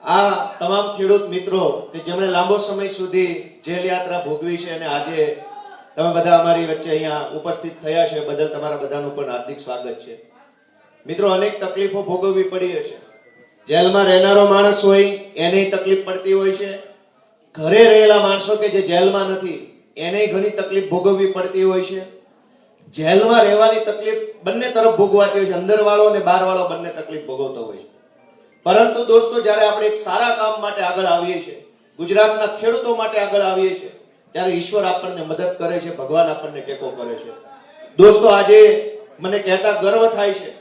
આ તમામ ખેડૂત મિત્રો કે જેમણે લાંબો સમય સુધી જેલ યાત્રા ભોગવી છે અને આજે તમે બધા અમારી વચ્ચે અહીંયા ઉપસ્થિત થયા છે બદલ તમારા બધાનું પણ હાર્દિક સ્વાગત છે। મિત્રો, અનેક તકલીફો ભોગવવી પડી હશે। જેલમાં રહેનારો માણસ હોય એને તકલીફ પડતી હોય છે, ઘરે રહેલા માણસો કે જે જેલમાં નથી એને ઘણી તકલીફ ભોગવવી પડતી હોય છે। જેલમાં રહેવાની તકલીફ બંને તરફ ભોગવાતી હોય છે, અંદર વાળો અને બહાર વાળો બંને તકલીફ ભોગવતો હોય છે। પરંતુ દોસ્તો, જ્યારે આપણે એક સારા કામ માટે આગળ આવીએ છીએ, ગુજરાતના ખેડૂતો માટે આગળ આવીએ છીએ, ત્યારે ઈશ્વર આપણને મદદ કરે છે, ભગવાન આપણને ટેકો કરે છે। દોસ્તો, આજે મને કહેતા ગર્વ થાય છે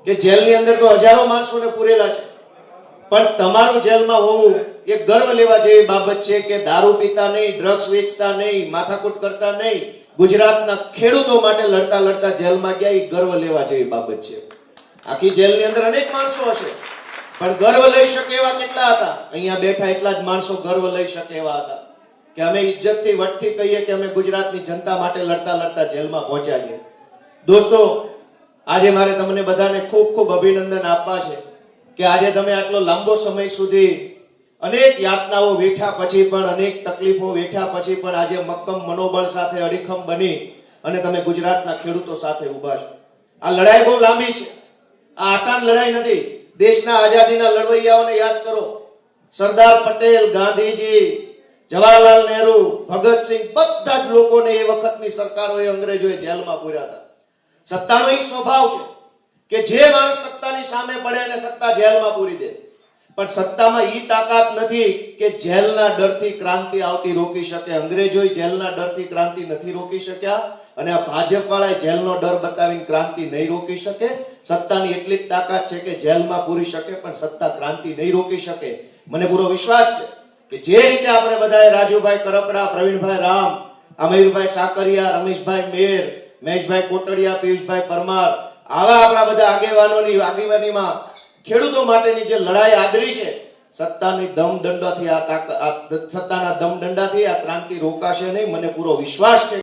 કે જેલની અંદર તો હજારો માણસોને પૂરેલા છે, પણ તમારું જેલમાં હોવું એ ગર્વ લેવા જેવી બાબત છે કે દારૂ પીતા નહીં, ડ્રગ્સ વેચતા નહીં, માથાકૂટ કરતા નહીં, ગુજરાતના ખેડૂતો માટે લડતા લડતા જેલમાં ગયા, એ ગર્વ લેવા જેવી બાબત છે। આખી જેલની અંદર અનેક માણસો હશે, પણ ગર્વ લઈ શકે એવા કેટલા હતા? અહીંયા બેઠા એટલા જ માણસો ગર્વ લઈ શકે એવા હતા કે અમે ઇજ્જતથી વટથી કહીએ કે અમે ગુજરાતની જનતા માટે લડતા લડતા જેલમાં પહોંચ્યા છીએ। દોસ્તો, આજે મારે તમને બધાને ખૂબ ખૂબ અભિનંદન આપવા છે કે આજે તમે આટલો લાંબો સમય સુધી અનેક યાતનાઓ વેઠ્યા પછી પણ, અનેક તકલીફો વેઠ્યા પછી પણ આજે મક્કમ મનોબળ સાથે અડીખમ બની અને તમે ગુજરાતના ખેડૂતો સાથે ઊભા છો। આ લડાઈ બહુ લાંબી છે, આ આસાન લડાઈ નથી। દેશના આઝાદીના લડવૈયાઓને યાદ કરો, સરદાર પટેલ, ગાંધીજી, જવાહરલાલ નહેરુ, ભગતસિંહ, બધા જ લોકોને એ વખતની સરકારોએ, અંગ્રેજોએ જેલમાં પૂર્યા હતા। સત્તાનો એ સ્વભાવ છે કે જે માણસ સત્તાની સામે પડે અને સત્તા જેલમાં પૂરી દે, પણ સત્તામાં ઈ તાકાત નથી કે જેલના ડરથી ક્રાંતિ આવતી રોકી શકે। અંગ્રેજોએ જેલના ડરથી ક્રાંતિ નથી રોકી શક્યા અને આ ભાજપ વાળાએ જેલનો ડર બતાવીને ક્રાંતિ નહીં રોકી શકે। સત્તાની એટલી જ તાકાત છે કે જેલમાં પૂરી શકે પણ સત્તા ક્રાંતિ નહીં રોકી શકે। મને પૂરો વિશ્વાસ છે કે જે રીતે આપણે બધાએ રાજુભાઈ કરપડા, પ્રવીણભાઈ રામ, અમીરભાઈ સાકરિયા, રમેશભાઈ મેર, મહેશભાઈ કોટડિયા, પિયુષભાઈ પરમાર, આવા આપણા બધા આગેવાનોની આગેવાનીમાં ખેડૂતો માટેની જે લડાઈ આદરી છે, સત્તાના દમદંડાથી આ ક્રાંતિ રોકાશે નહીં, મને પૂરો વિશ્વાસ છે।